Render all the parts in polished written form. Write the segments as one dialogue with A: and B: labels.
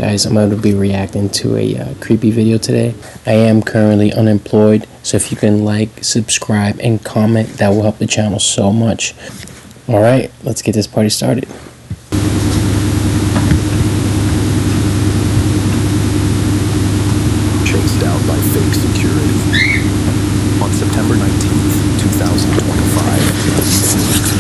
A: guys, I'm going to be reacting to a creepy video today. I am currently unemployed, so if you can like, subscribe, and comment, that will help the channel so much. Alright, let's get this party started.
B: Chased out by fake security. On September 19th, 2025,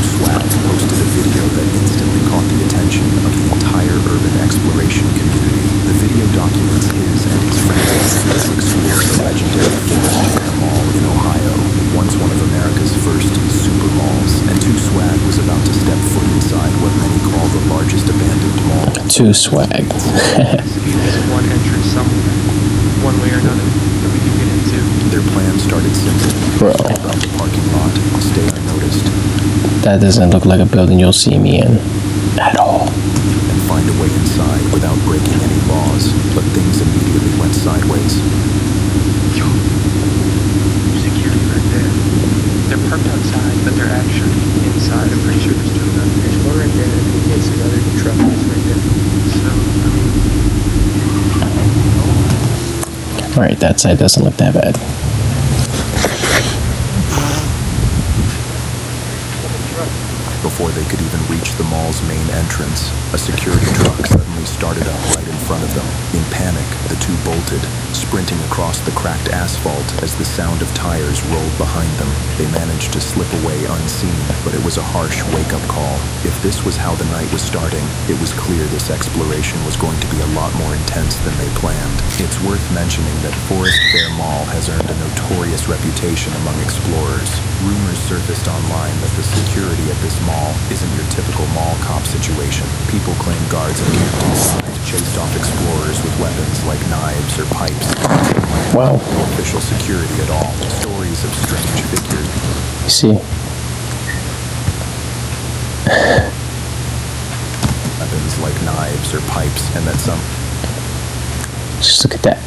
B: Swag posted a video that instantly caught the attention of the entire urban exploration community. The video documents his and his friends as they explore the legendary Forest Fair Mall in Ohio, once one of America's first super malls, and Swag was about to step foot inside what many call the largest abandoned mall.
A: Swag.
C: There's one entrance somewhere, one way or another, that we can get into.
B: Their plan started simple.
A: Bro.
B: About the parking lot, stay unnoticed.
A: That doesn't look like a building you'll see me in at all.
B: And find a way inside without breaking any laws, but things immediately went sideways.
C: Yo, security right there. They're parked outside, but they're actually inside. I'm pretty sure there's two of them. There's one right there, and in case the other truck is right there. So, I mean...
A: Alright, that side doesn't look that bad.
B: Before they could even reach the mall's main entrance, a security truck suddenly started up right in front of them. In panic, the two bolted, sprinting across the cracked asphalt as the sound of tires rolled behind them. They managed to slip away unseen, but it was a harsh wake-up call. If this was how the night was starting, it was clear this exploration was going to be a lot more intense than they planned. It's worth mentioning that Forest Fair Mall has earned a notorious reputation among explorers. Rumors surfaced online that the security at this mall isn't your typical mall cop situation. People claim guards and cameras chased off explorers with weapons like knives or pipes.
A: Wow.
B: No official security at all. Stories of strange figures.
A: You see?
B: Weapons like knives or pipes, and that some...
A: Just look at that.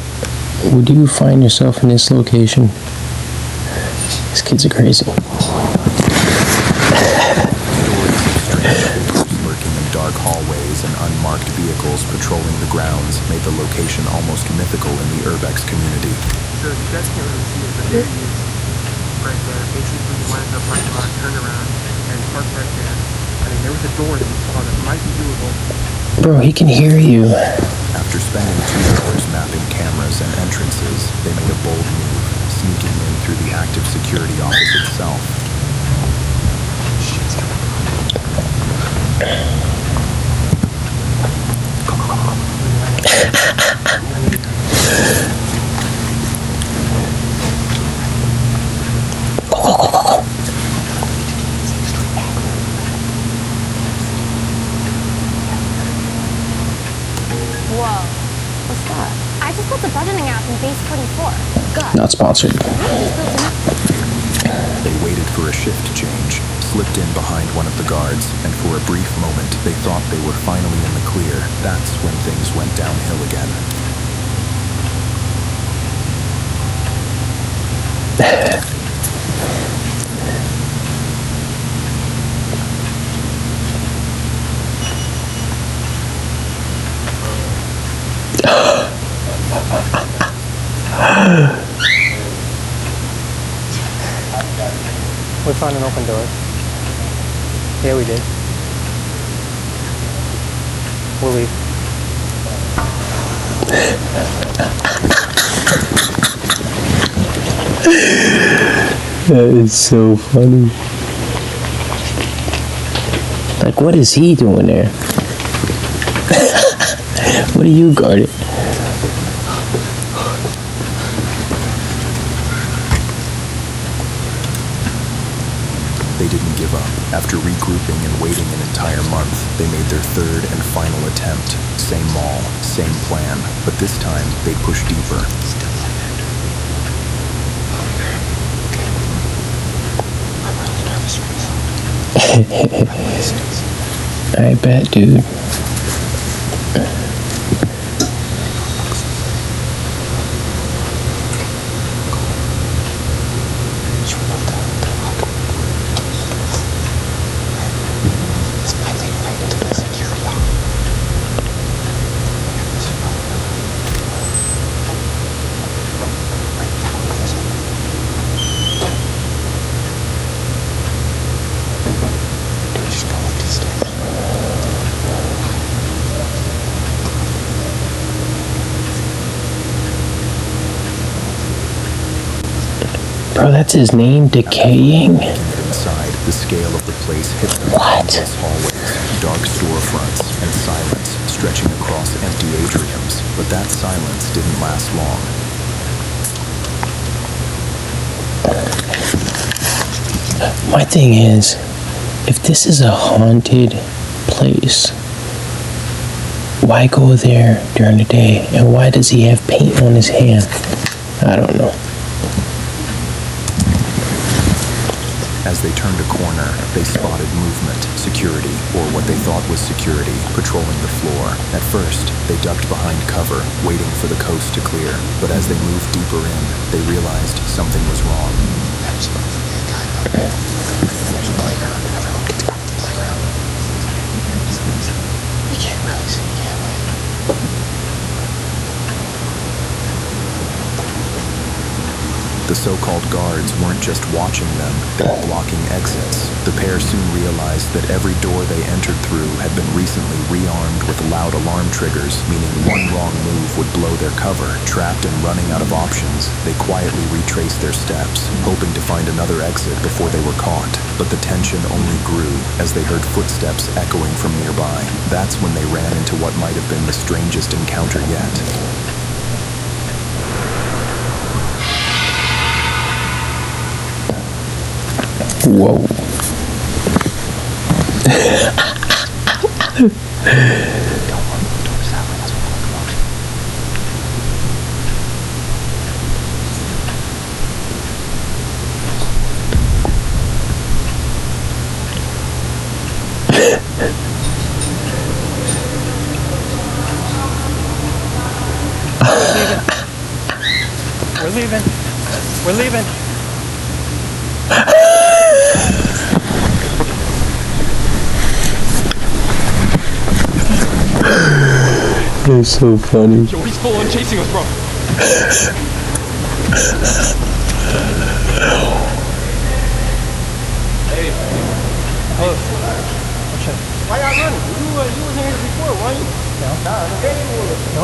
A: Would you find yourself in this location? These kids are crazy.
B: Lurking in dark hallways and unmarked vehicles patrolling the grounds made the location almost mythical in the Urbex community.
C: So you guys can't really see it, but there he is. Right there. Basically, he went into the parking lot, turned around, and parked right there. I mean, there was a door that we saw that might be doable.
A: Bro, he can hear you.
B: After spending 2 hours mapping cameras and entrances, they made a bold move, sneaking in through the active security office itself.
D: Whoa. What's that? I just built a budgeting app in Base 44. Good.
A: Not sponsored.
B: They waited for a shift change, slipped in behind one of the guards, and for a brief moment, they thought they were finally in the clear. That's when things went downhill again.
C: We found an open door. Yeah, we did. We'll leave.
A: That is so funny. Like, what is he doing there? What are you guarding?
B: They didn't give up. After regrouping and waiting an entire month, they made their third and final attempt. Same mall, same plan, but this time they pushed deeper.
A: I bet, dude. Bro, that's his name, Decaying?
B: Inside, the scale of the place hit them.
A: What?
B: Endless hallways, dark storefronts, and silence stretching across empty atriums. But that silence didn't last long.
A: My thing is, if this is a haunted place, why go there during the day? And why does he have paint on his hand? I don't know.
B: As they turned a corner, they spotted movement, security, or what they thought was security, patrolling the floor. At first, they ducked behind cover, waiting for the coast to clear. But as they moved deeper in, they realized something was wrong. The so-called guards weren't just watching them, they were blocking exits. The pair soon realized that every door they entered through had been recently rearmed with loud alarm triggers, meaning one wrong move would blow their cover. Trapped and running out of options, they quietly retraced their steps, hoping to find another exit before they were caught. But the tension only grew as they heard footsteps echoing from nearby. That's when they ran into what might have been the strangest encounter yet.
A: Whoa.
C: We're leaving. We're leaving.
A: That's so funny.
C: Yo, he's full on chasing us, bro. Hey. Oh. Why y'all running? You was here before, why you? No,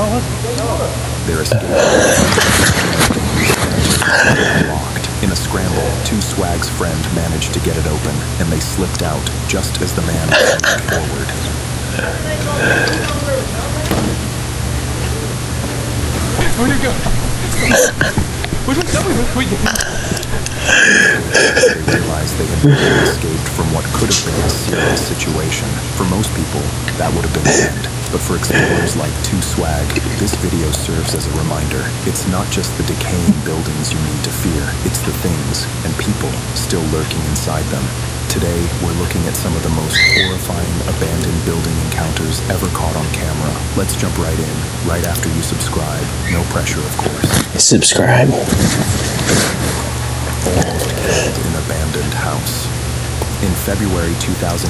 C: I wasn't.
B: Their escape locked. In a scramble, two Swag's friend managed to get it open, and they slipped out just as the man moved forward.
C: Where'd you go? Which one? Tell me where you go.
B: They realized they had barely escaped from what could have been a serious situation. For most people, that would have been the end. But for explorers like Two Swag, this video serves as a reminder. It's not just the decaying buildings you need to fear, it's the things and people still lurking inside them. Today, we're looking at some of the most horrifying abandoned building encounters ever caught on camera. Let's jump right in, right after you subscribe. No pressure, of course.
A: Subscribe.
B: Almost killed in abandoned house. In February 2019,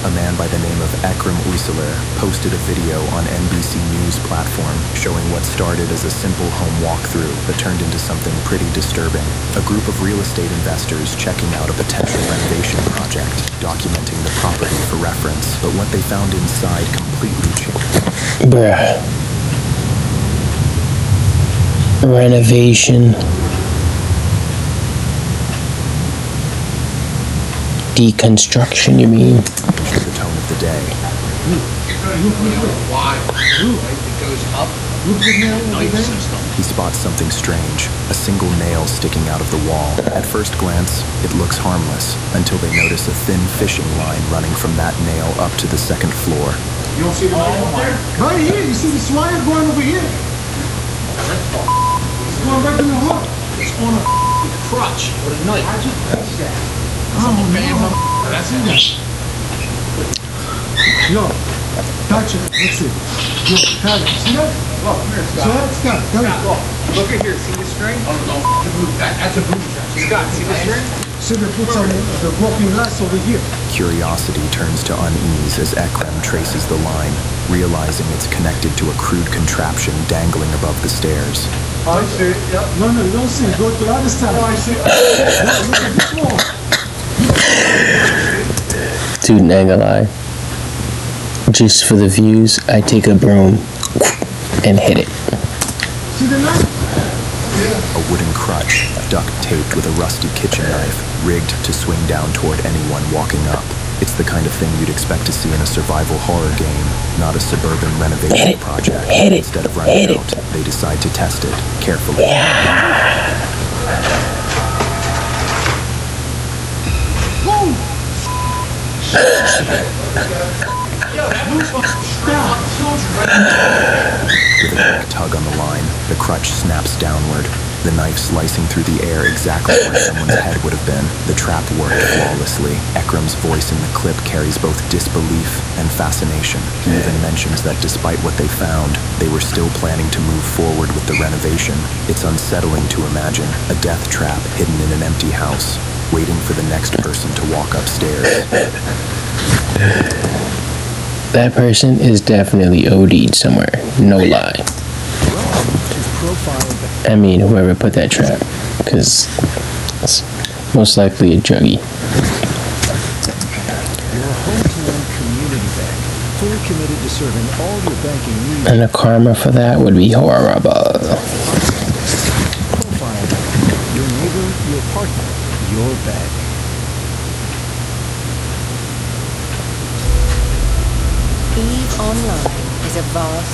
B: a man by the name of Ekrem Uysaler posted a video on NBC News platform showing what started as a simple home walkthrough that turned into something pretty disturbing. A group of real estate investors checking out a potential renovation project, documenting the property for reference, but what they found inside completely changed.
A: Bruh. Renovation. Deconstruction, you mean?
B: The tone of the day. He spots something strange, a single nail sticking out of the wall. At first glance, it looks harmless, until they notice a thin fishing line running from that nail up to the second floor.
E: You don't see the wire up there? Right here, you see this wire going over here? It's going right in the hook. It's on a crutch with a knife. I just touched that. Oh, man. That's it. Yo, touch it. Let's see. Yo, touch it. See that? Look, come here, Scott. Scott, come here.
C: Look at here, see the string?
E: Oh, no. That's a boot trap.
C: Scott, see the string?
E: See the puts on the broken glass over here.
B: Curiosity turns to unease as Ekrem traces the line, realizing it's connected to a crude contraption dangling above the stairs.
E: I see it. Yep. No, you don't see it. Go to the other side. Oh, I see it. Look at this wall.
A: Dude, not gonna lie. Just for the views, I take a broom and hit it.
E: See the knife?
B: A wooden crutch, duct taped with a rusty kitchen knife, rigged to swing down toward anyone walking up. It's the kind of thing you'd expect to see in a survival horror game, not a suburban renovation project. Instead of running out, they decide to test it carefully. With a quick tug on the line, the crutch snaps downward, the knife slicing through the air exactly where someone's head would have been. The trap worked flawlessly. Ekram's voice in the clip carries both disbelief and fascination. He even mentions that despite what they found, they were still planning to move forward with the renovation. It's unsettling to imagine a death trap hidden in an empty house, waiting for the next person to walk upstairs.
A: That person is definitely OD'd somewhere. No lie. I mean, whoever put that trap. Because it's most likely a druggie.
F: Your home-to-home community bank, fully committed to serving all your banking needs.
A: And the karma for that would be horrible.
F: Profile Bank, your neighbor, your partner, your bank.
G: EVE Online is a vast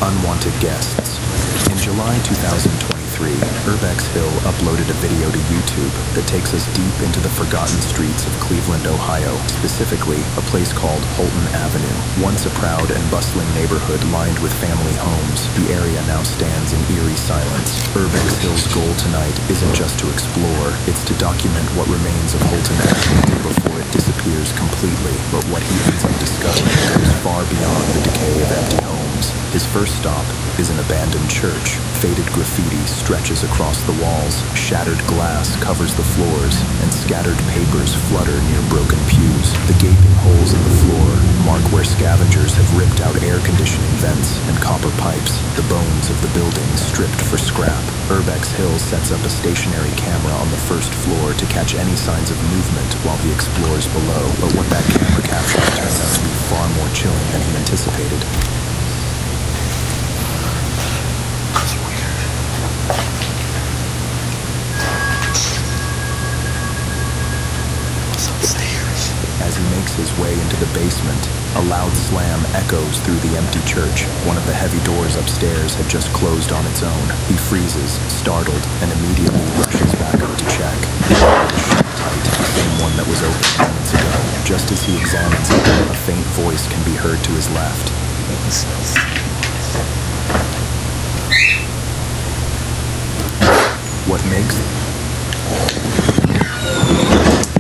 B: Unwanted guests. In July 2023, Urbex Hill uploaded a video to YouTube that takes us deep into the forgotten streets of Cleveland, Ohio, specifically a place called Holton Avenue. Once a proud and bustling neighborhood lined with family homes, the area now stands in eerie silence. Urbex Hill's goal tonight isn't just to explore, it's to document what remains of Holton Avenue before it disappears completely. But what he ends up discovering goes far beyond the decay of empty homes. His first stop is an abandoned church. Faded graffiti stretches across the walls, shattered glass covers the floors, and scattered papers flutter near broken pews. The gaping holes in the floor mark where scavengers have ripped out air conditioning vents and copper pipes, the bones of the building stripped for scrap. Urbex Hill sets up a stationary camera on the first floor to catch any signs of movement while he explores below. But what that camera captures turns out to be far more chilling than he anticipated. As he makes his way into the basement, a loud slam echoes through the empty church. One of the heavy doors upstairs had just closed on its own. He freezes, startled, and immediately rushes back up to check. The door is shut tight, the same one that was open moments ago. Just as he examines it, a faint voice can be heard to his left. What makes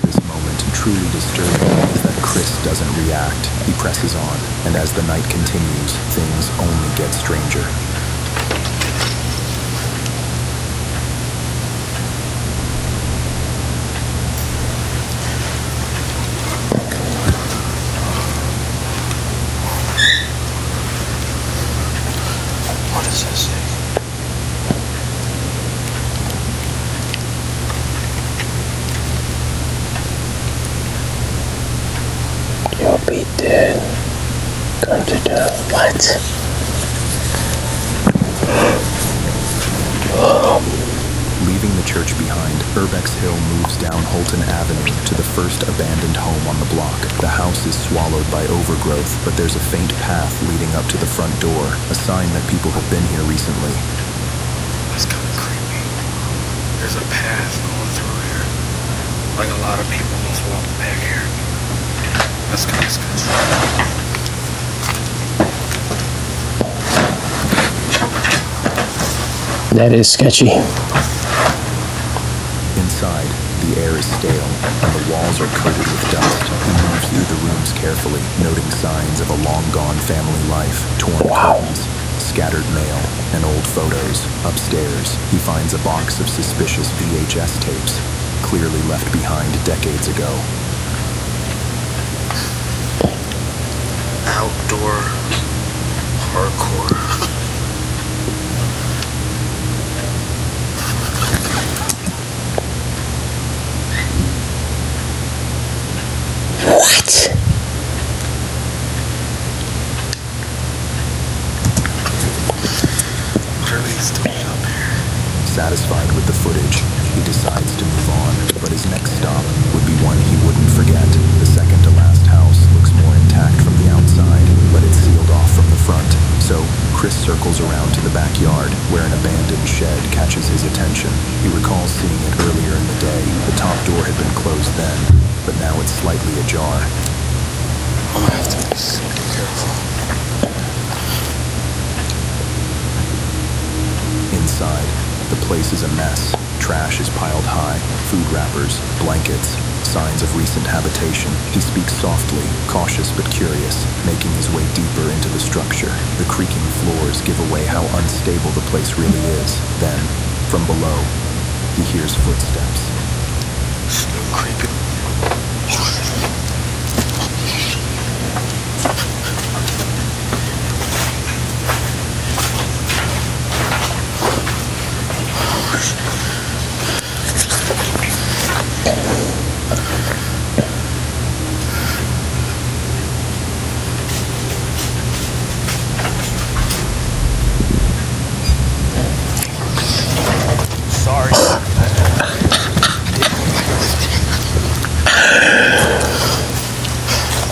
B: this moment truly disturbing is that Chris doesn't react. He presses on, and as the night continues, things only get stranger.
E: What does this say?
A: You'll be dead. Come to the what?
B: Leaving the church behind, Urbex Hill moves down Holton Avenue to the first abandoned home on the block. The house is swallowed by overgrowth, but there's a faint path leading up to the front door, a sign that people have been here recently.
E: That's kind of creepy. There's a path going through here. Like a lot of people must walk back here. That's kind of sketchy.
A: That is sketchy.
B: Inside, the air is stale, and the walls are coated with dust. He moves through the rooms carefully, noting signs of a long-gone family life, torn curtains, scattered mail, and old photos. Upstairs, he finds a box of suspicious VHS tapes, clearly left behind decades ago.
E: Outdoor hardcore.
A: What?
E: What are these
B: Satisfied with the footage, he decides to move on, but his next stop would be one he wouldn't forget. The second to last house looks more intact from the outside, but it's sealed off from the front. So, Chris circles around to the backyard, where an abandoned shed catches his attention. He recalls seeing it earlier in the day. The top door had been closed then, but now it's slightly ajar.
E: I'm gonna have to be super careful.
B: Inside, the place is a mess. Trash is piled high, food wrappers, blankets, signs of recent habitation. He speaks softly, cautious but curious, making his way deeper into the structure. The creaking floors give away how unstable the place really is. Then, from below, he hears footsteps.
E: Still creeping. Sorry.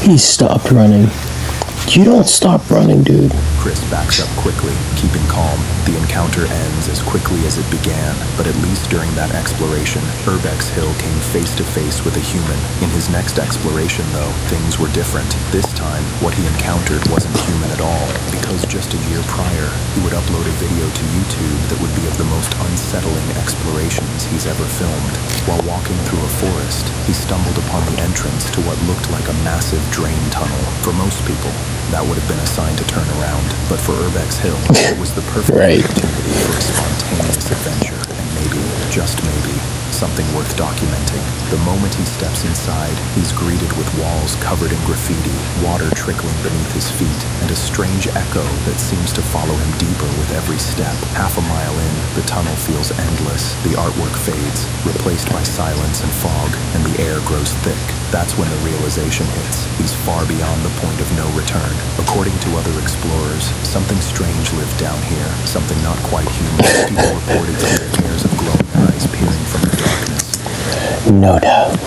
A: He stopped running. You don't stop running, dude.
B: Chris backs up quickly, keeping calm. The encounter ends as quickly as it began, but at least during that exploration, Urbex Hill came face to face with a human. In his next exploration, though, things were different. This time, what he encountered wasn't human at all, because just a year prior, he would upload a video to YouTube that would be of the most unsettling explorations he's ever filmed. While walking through a forest, he stumbled upon the entrance to what looked like a massive drain tunnel. For most people, that would have been a sign to turn around, but for Urbex Hill, it was the perfect
A: Right.
B: opportunity for a spontaneous adventure, and maybe, just maybe, something worth documenting. The moment he steps inside, he's greeted with walls covered in graffiti, water trickling beneath his feet, and a strange echo that seems to follow him deeper with every step. Half a mile in, the tunnel feels endless. The artwork fades, replaced by silence and fog, and the air grows thick. That's when the realization hits. He's far beyond the point of no return. According to other explorers, something strange lived down here, something not quite human. People reported seeing pairs of glowing eyes peering from the darkness.
A: No doubt.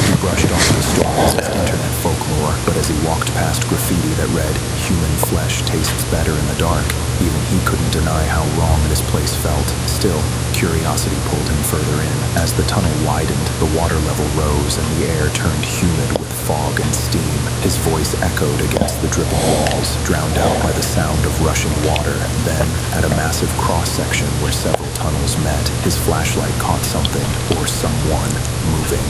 B: He brushed off the stories of internet folklore, but as he walked past graffiti that read, "Human flesh tastes better in the dark," even he couldn't deny how wrong this place felt. Still, curiosity pulled him further in. As the tunnel widened, the water level rose and the air turned humid with fog and steam. His voice echoed against the dripping walls, drowned out by the sound of rushing water. Then, at a massive cross-section where several tunnels met, his flashlight caught something, or someone, moving.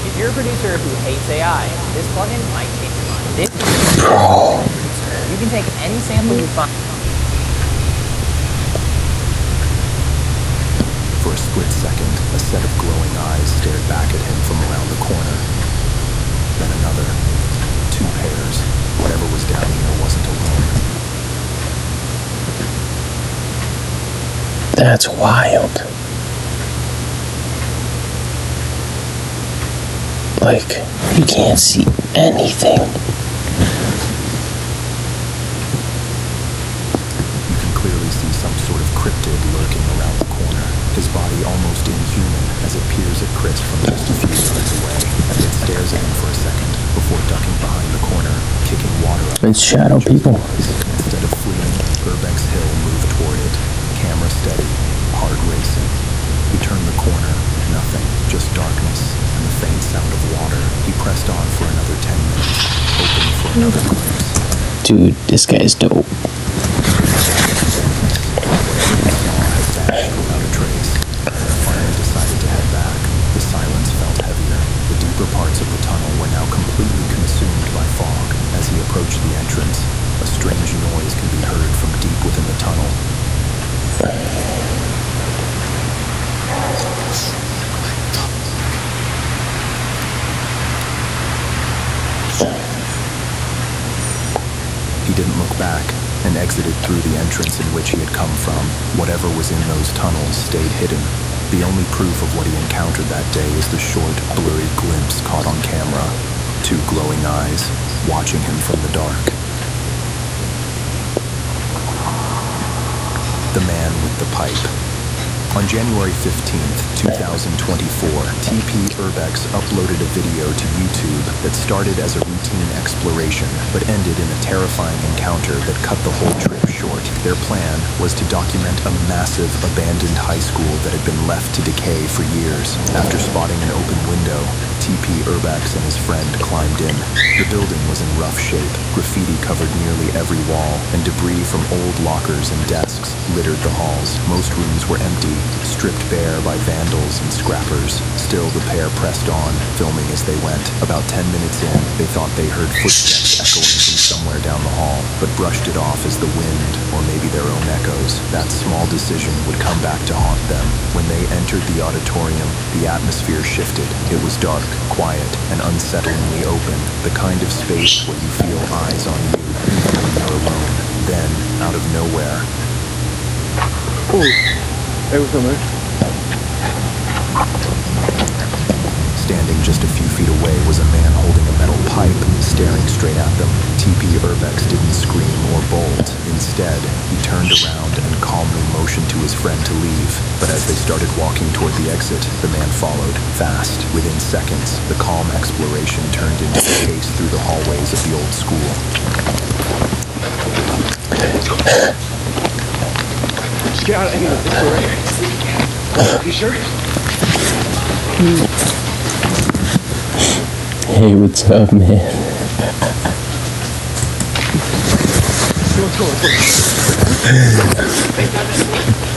H: If you're a producer who hates AI, this plugin might change your mind. This is a producer. You can take any sample you find.
B: For a split second, a set of glowing eyes stared back at him from around the corner. Then another. Two pairs. Whatever was down here wasn't alone.
A: That's wild. Like, you can't see anything.
B: You can clearly see some sort of cryptid lurking around the corner, his body almost inhuman as it peers at Chris from just a few yards away. It stares at him for a second before ducking behind the corner, kicking water up.
A: It's shadow people.
B: Instead of fleeing, Urbex Hill moved toward it, camera steady, heart racing. He turned the corner, nothing, just darkness, and the faint sound of water. He pressed on for another 10 minutes, hoping for another glimpse.
A: Dude, this guy's dope.
B: Without a trace, finally decided to head back. The silence felt heavier. The deeper parts of the tunnel were now completely consumed by fog. As he approached the entrance, a strange noise could be heard from deep within the tunnel. He didn't look back and exited through the entrance in which he had come from. Whatever was in those tunnels stayed hidden. The only proof of what he encountered that day is the short, blurry glimpse caught on camera. Two glowing eyes watching him from the dark. The Man with the Pipe. On January 15th, 2024, TP Urbex uploaded a video to YouTube that started as a routine exploration, but ended in a terrifying encounter that cut the whole trip short. Their plan was to document a massive abandoned high school that had been left to decay for years. After spotting an open window, TP Urbex and his friend climbed in. The building was in rough shape. Graffiti covered nearly every wall, and debris from old lockers and desks littered the halls. Most rooms were empty, stripped bare by vandals and scrappers. Still, the pair pressed on, filming as they went. About 10 minutes in, they thought they heard footsteps echoing from somewhere down the hall, but brushed it off as the wind, or maybe their own echoes. That small decision would come back to haunt them. When they entered the auditorium, the atmosphere shifted. It was dark, quiet, and unsettlingly open. The kind of space where you feel eyes on you, even when you're alone. Then, out of nowhere, standing just a few feet away was a man holding a metal pipe, staring straight at them. TP Urbex didn't scream or bolt. Instead, he turned around and calmly motioned to his friend to leave. But as they started walking toward the exit, the man followed, fast. Within seconds, the calm exploration turned into a chase through the hallways of the old school.
E: Just get out of here. This way right here. You sure?
A: Hey, what's up, man?
E: Let's go.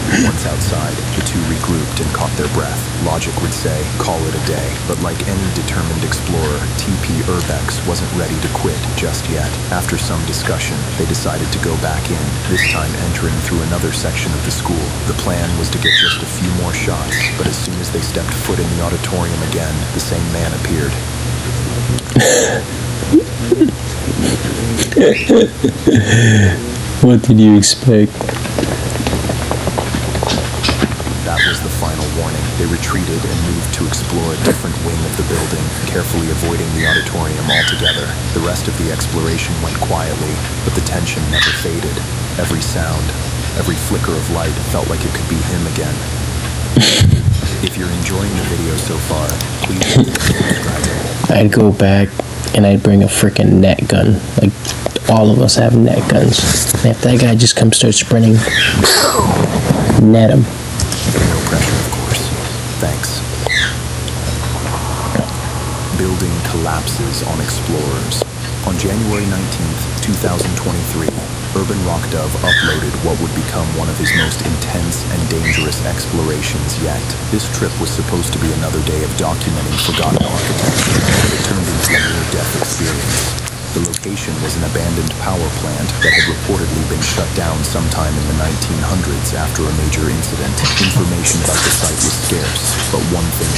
B: Once outside, the two regrouped and caught their breath. Logic would say, call it a day. But like any determined explorer, TP Urbex wasn't ready to quit just yet. After some discussion, they decided to go back in, this time entering through another section of the school. The plan was to get just a few more shots, but as soon as they stepped foot in the auditorium again, the same man appeared.
A: What did you expect?
B: That was the final warning. They retreated and moved to explore a different wing of the building, carefully avoiding the auditorium altogether. The rest of the exploration went quietly, but the tension never faded. Every sound, every flicker of light felt like it could be him again. If you're enjoying the video so far, please subscribe.
A: I'd go back and I'd bring a freaking net gun. Like, all of us have net guns. And if that guy just comes start sprinting, net him.
B: No pressure, of course. Thanks. Building collapses on explorers. On January 19th, 2023, Urban Rock Dove uploaded what would become one of his most intense and dangerous explorations yet. This trip was supposed to be another day of documenting forgotten architecture, but it turned into a near-death experience. The location was an abandoned power plant that had reportedly been shut down sometime in the 1900s after a major incident. Information about the site was scarce, but one thing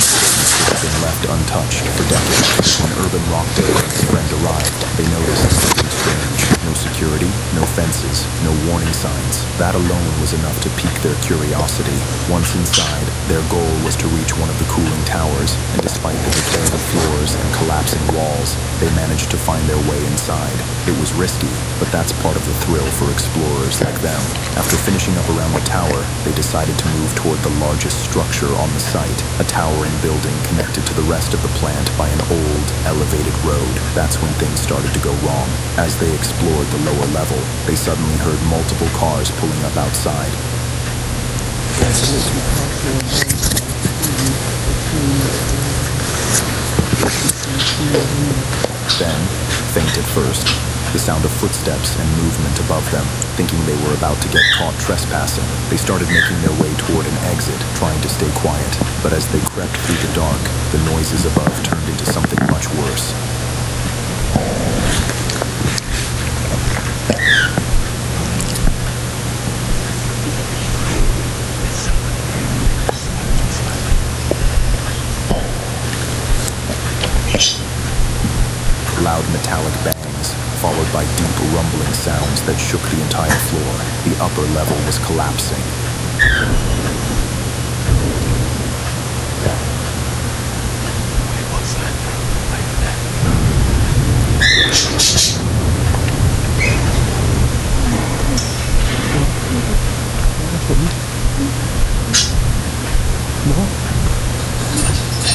B: had been left untouched for decades. When Urban Rock Dove and his friend arrived, they noticed something strange. No security, no fences, no warning signs. That alone was enough to pique their curiosity. Once inside, their goal was to reach one of the cooling towers, and despite the decaying floors and collapsing walls, they managed to find their way inside. It was risky, but that's part of the thrill for explorers like them. After finishing up around the tower, they decided to move toward the largest structure on the site, a towering building connected to the rest of the plant by an old, elevated road. That's when things started to go wrong. As they explored the lower level, they suddenly heard multiple cars pulling up outside. Then, faint at first, the sound of footsteps and movement above them. Thinking they were about to get caught trespassing, they started making their way toward an exit, trying to stay quiet. But as they crept through the dark, the noises above turned into something much worse. Loud metallic bangs, followed by deep rumbling sounds that shook the entire floor. The upper level was collapsing. In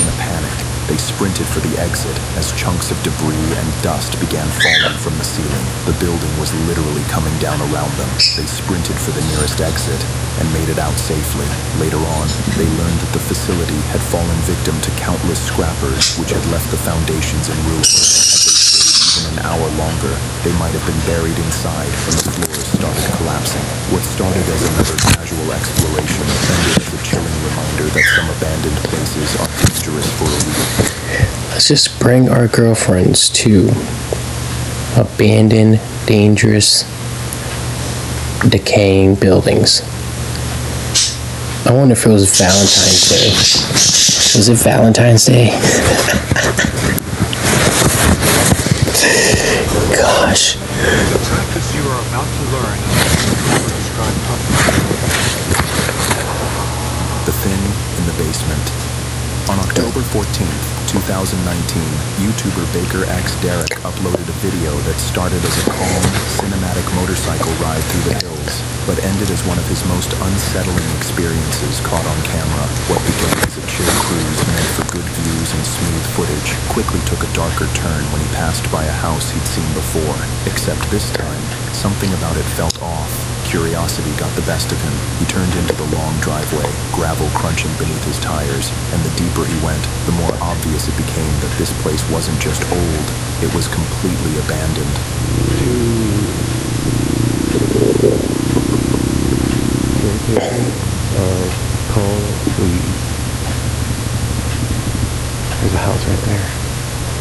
B: a panic, they sprinted for the exit as chunks of debris and dust began falling from the ceiling. The building was literally coming down around them. They sprinted for the nearest exit and made it out safely. Later on, they learned that the facility had fallen victim to countless scrappers which had left the foundations in ruins. Had they stayed even an hour longer, they might have been buried inside when the floors started collapsing. What started as another casual exploration ended as a chilling reminder that some abandoned places are dangerous for a reason.
A: Let's just bring our girlfriends to abandoned, dangerous, decaying buildings. I wonder if it was Valentine's Day. Was it Valentine's Day? Gosh.
E: The practice you are about to learn is described
B: The Thing in the Basement. On October 14th, 2019, YouTuber Baker X Derek uploaded a video that started as a calm, cinematic motorcycle ride through the hills, but ended as one of his most unsettling experiences caught on camera. What began as a chill cruise meant for good views and smooth footage quickly took a darker turn when he passed by a house he'd seen before. Except this time, something about it felt off. Curiosity got the best of him. He turned into the long driveway, gravel crunching beneath his tires, and the deeper he went, the more obvious it became that this place wasn't just old, it was completely abandoned.
C: Call, please. There's a house right there.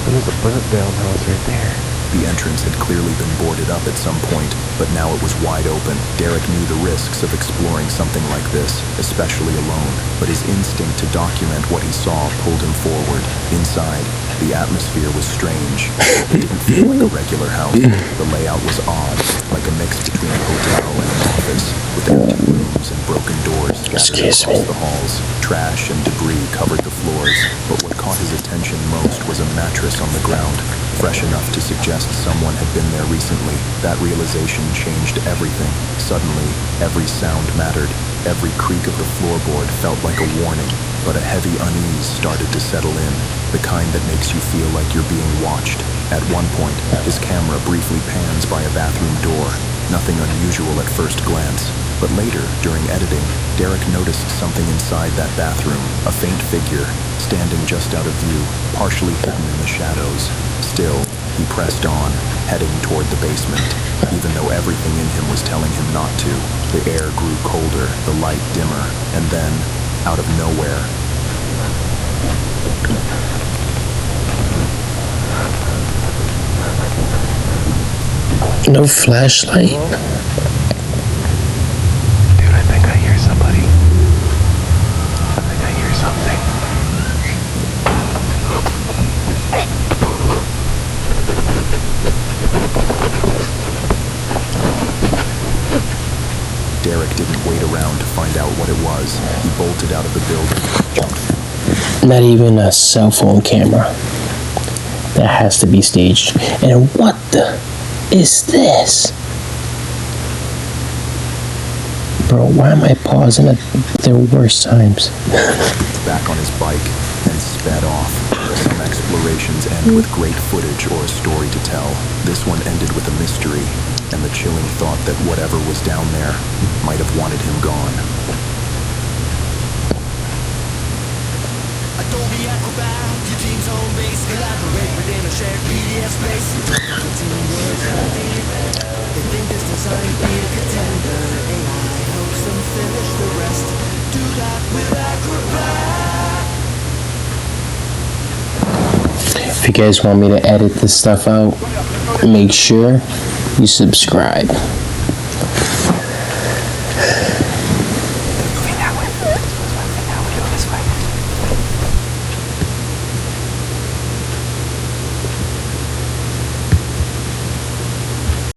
C: There's a burnt down house right there.
B: The entrance had clearly been boarded up at some point, but now it was wide open. Derek knew the risks of exploring something like this, especially alone, but his instinct to document what he saw pulled him forward. Inside, the atmosphere was strange. It didn't feel like a regular house. The layout was odd, like a mix between a hotel and an office, with empty rooms and broken doors scattered across the halls. Trash and debris covered the floors, but what caught his attention most was a mattress on the ground, fresh enough to suggest someone had been there recently. That realization changed everything. Suddenly, every sound mattered. Every creak of the floorboard felt like a warning, but a heavy unease started to settle in, the kind that makes you feel like you're being watched. At one point, his camera briefly pans by a bathroom door. Nothing unusual at first glance, but later, during editing, Derek noticed something inside that bathroom, a faint figure, standing just out of view, partially hidden in the shadows. Still, he pressed on, heading toward the basement, even though everything in him was telling him not to. The air grew colder, the light dimmer, and then, out of nowhere,
A: No flashlight?
E: Dude, I think I hear somebody. I think I hear something.
B: Derek didn't wait around to find out what it was. He bolted out of the building, jumped.
A: Not even a cell phone camera. That has to be staged. And what the is this? Bro, why am I pausing at the worst times?
B: Back on his bike and sped off. Some explorations end with great footage or a story to tell. This one ended with a mystery and the chilling thought that whatever was down there might have wanted him gone.
I: Adobe Acrobat, your team's home base, collaborate within a shared PDF space. They think this design be a contender. AI helps them finish the rest. Do that with Acrobat.
A: If you guys want me to edit this stuff out, make sure you subscribe.